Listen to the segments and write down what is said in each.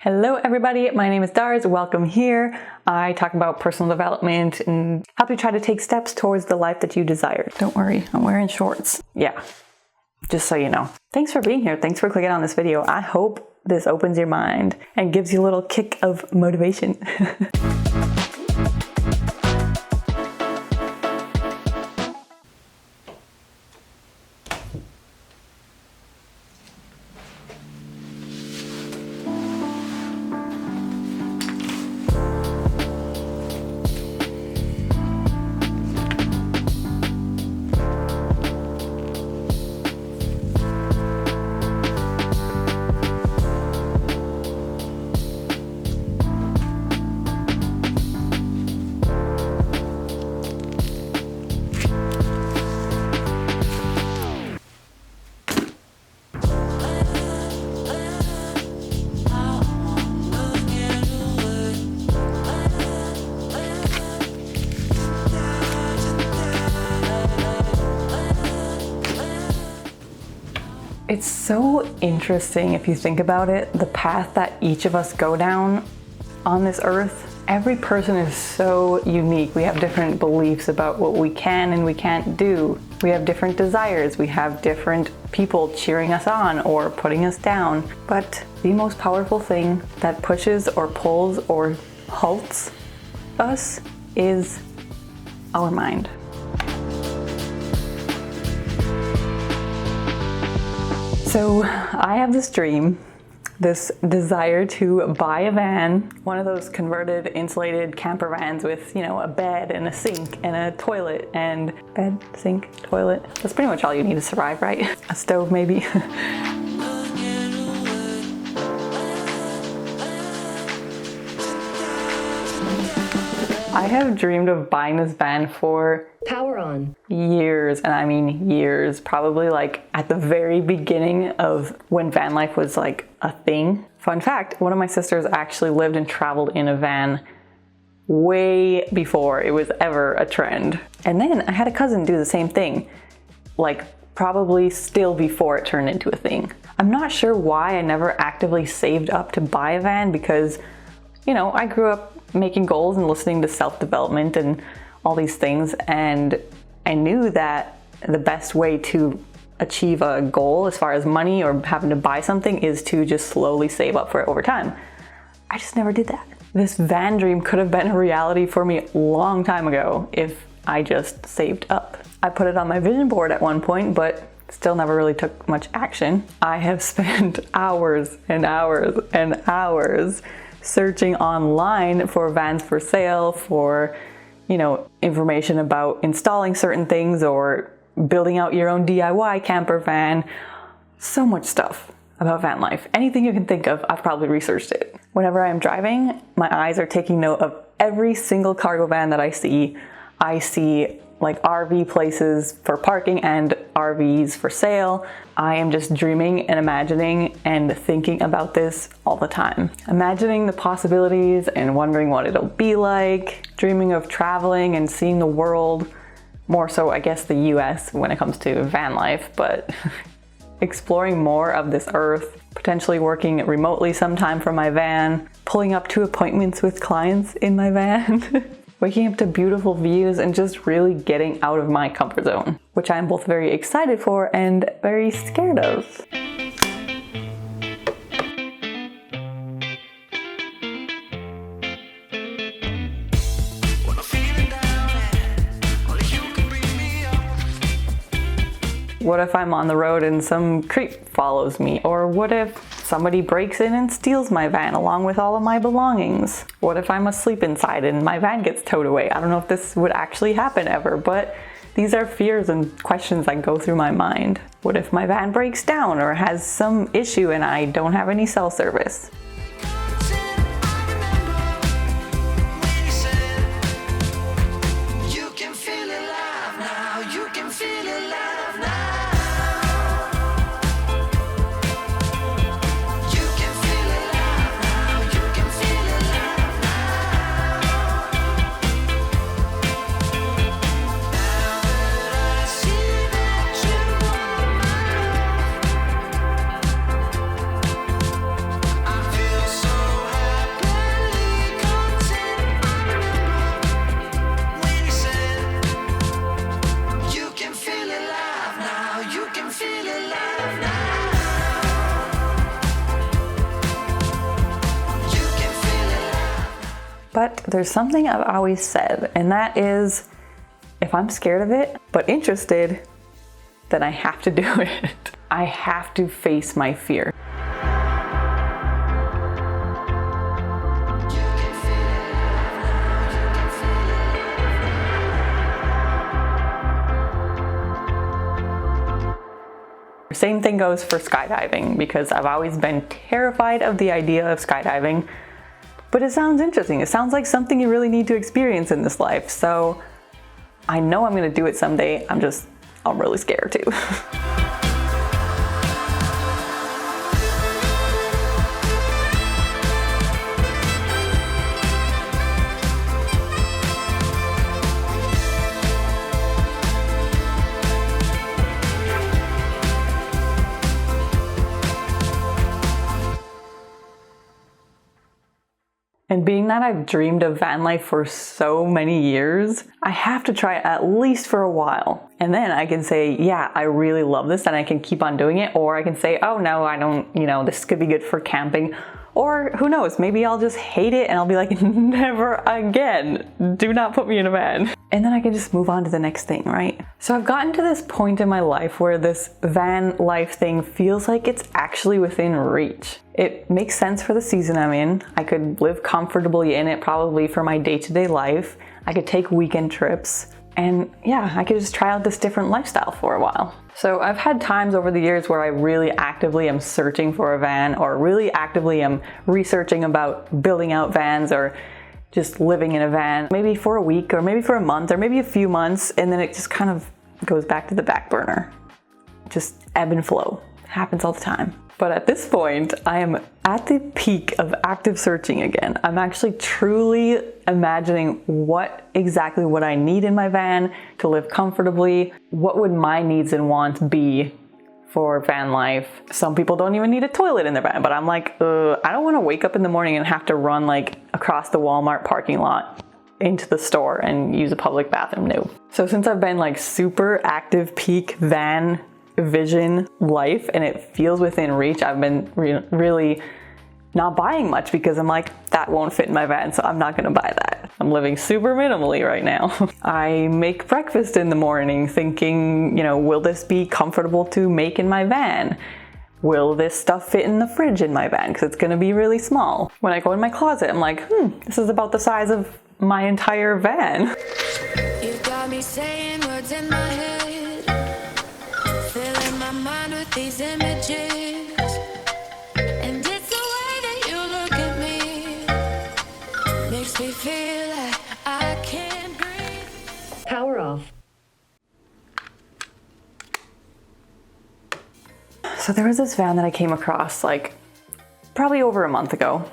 Hello everybody, my name is Darz, welcome here. I talk about personal development and help you try to take steps towards the life that you desire. Don't worry, I'm wearing shorts. Yeah, just so you know. Thanks for being here, thanks for clicking on this video. I hope this opens your mind and gives you a little kick of motivation. It's so interesting if you think about it, the path that each of us go down on this earth. Every person is so unique. We have different beliefs about what we can and we can't do. We have different desires. We have different people cheering us on or putting us down. But the most powerful thing that pushes or pulls or halts us is our mind. So I have this dream, this desire to buy a van, one of those converted insulated camper vans with, you know, a bed and a sink and a toilet and bed, sink, toilet. That's pretty much all you need to survive, right? A stove maybe. I have dreamed of buying this van for power on years, and I mean years, probably like at the very beginning of when van life was like a thing. Fun fact, one of my sisters actually lived and traveled in a van way before it was ever a trend. And then I had a cousin do the same thing, like probably still before it turned into a thing. I'm not sure why I never actively saved up to buy a van because, you know, I grew up making goals and listening to self-development and all these things, and I knew that the best way to achieve a goal as far as money or having to buy something is to just slowly save up for it over time. I just never did that. This van dream could have been a reality for me a long time ago if I just saved up. I put it on my vision board at one point, but still never really took much action. I have spent hours and hours and hours searching online for vans for sale, for, you know, information about installing certain things or building out your own DIY camper van. So much stuff about van life. Anything you can think of, I've probably researched it. Whenever I'm driving, my eyes are taking note of every single cargo van that I see. I see like RV places for parking and RVs for sale. I am just dreaming and imagining and thinking about this all the time. Imagining the possibilities and wondering what it'll be like, dreaming of traveling and seeing the world, more so I guess the US when it comes to van life, but exploring more of this earth, potentially working remotely sometime from my van, pulling up to appointments with clients in my van. Waking up to beautiful views and just really getting out of my comfort zone, which I'm both very excited for and very scared of. What if I'm on the road and some creep follows me? Or what if somebody breaks in and steals my van along with all of my belongings? What if I'm asleep inside and my van gets towed away? I don't know if this would actually happen ever, but these are fears and questions that go through my mind. What if my van breaks down or has some issue and I don't have any cell service? But there's something I've always said, and that is, if I'm scared of it, but interested, then I have to do it. I have to face my fear. Same thing goes for skydiving, because I've always been terrified of the idea of skydiving, but it sounds interesting. It sounds like something you really need to experience in this life. So I know I'm gonna do it someday. I'm really scared too. And being that I've dreamed of van life for so many years, I have to try it at least for a while. And then I can say, yeah, I really love this and I can keep on doing it. Or I can say, oh no, I don't, this could be good for camping. Or who knows, maybe I'll just hate it and I'll be like, never again, do not put me in a van. And then I can just move on to the next thing, right? So I've gotten to this point in my life where this van life thing feels like it's actually within reach. It makes sense for the season I'm in. I could live comfortably in it probably for my day-to-day life. I could take weekend trips. And yeah, I could just try out this different lifestyle for a while. So I've had times over the years where I really actively am searching for a van, or really actively am researching about building out vans, or just living in a van, maybe for a week or maybe for a month or maybe a few months, and then it just kind of goes back to the back burner. Just ebb and flow. Happens all the time. But at this point, I am at the peak of active searching again. I'm actually truly imagining what exactly would I need in my van to live comfortably. What would my needs and wants be for van life? Some people don't even need a toilet in their van, but I'm like, I don't want to wake up in the morning and have to run like across the Walmart parking lot into the store and use a public bathroom. No. So since I've been like super active peak van vision life and it feels within reach, I've been really not buying much because I'm like, that won't fit in my van, so I'm not gonna buy that. I'm living super minimally right now. I make breakfast in the morning thinking, will this be comfortable to make in my van? Will this stuff fit in the fridge in my van? Because it's gonna be really small. When I go in my closet, I'm like, this is about the size of my entire van. You've got me saying words in my head, filling my mind with these images. And it's the way that you look at me, makes me feel like I can't breathe. Power off. So there was this van that I came across like probably over a month ago.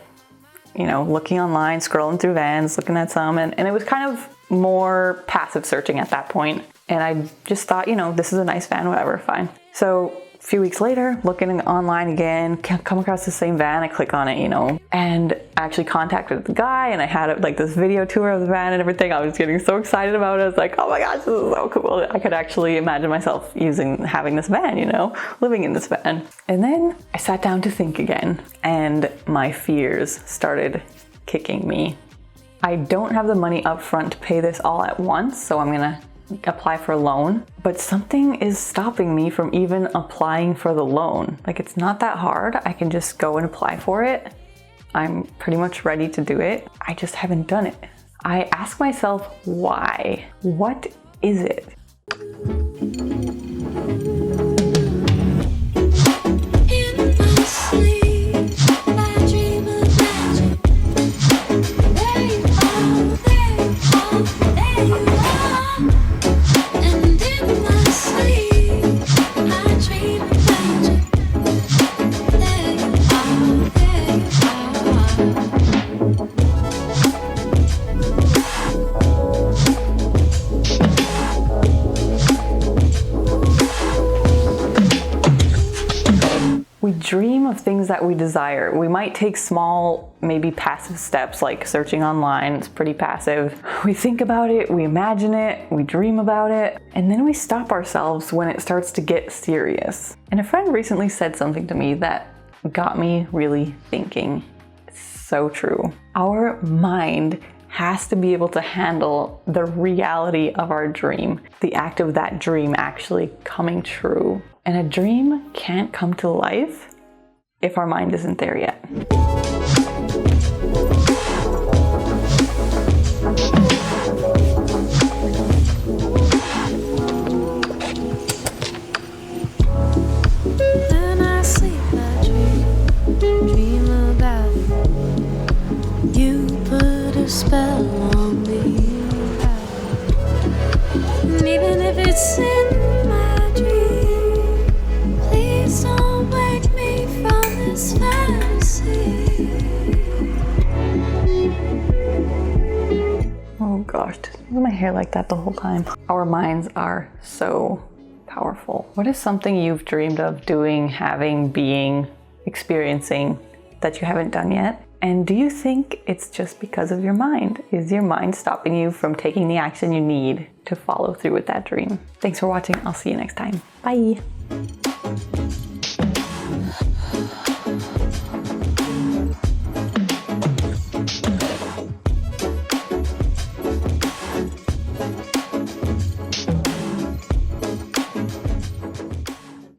Looking online, scrolling through vans, looking at some, and it was kind of more passive searching at that point. And I just thought, this is a nice van, whatever, fine. So a few weeks later, looking online again, come across the same van, I click on it, and I actually contacted the guy and I had like this video tour of the van and everything. I was getting so excited about it. I was like, oh my gosh, this is so cool. I could actually imagine myself having this van, living in this van. And then I sat down to think again and my fears started kicking me. I don't have the money up front to pay this all at once, so I'm gonna apply for a loan, but something is stopping me from even applying for the loan. Like, it's not that hard. I can just go and apply for it. I'm pretty much ready to do it. I just haven't done it. I ask myself, why? What is it? In my sleep, I dream of magic. There you are, there you are. And in my sleep, I dream of magic. There you are, there you are. We dream of things that we desire. We might take small, maybe passive steps like searching online. It's pretty passive. We think about it, we imagine it, we dream about it, and then we stop ourselves when it starts to get serious. And a friend recently said something to me that got me really thinking. So true. Our mind has to be able to handle the reality of our dream, the act of that dream actually coming true. And a dream can't come to life if our mind isn't there yet. When I sleep, I dream about you. Put a spell on me, and even if it's in my dream, please don't wake me from this fantasy. Oh gosh, was my hair like that the whole time? Our minds are so powerful. What is something you've dreamed of doing, having, being, experiencing that you haven't done yet? And do you think it's just because of your mind? Is your mind stopping you from taking the action you need to follow through with that dream? Thanks for watching. I'll see you next time. Bye.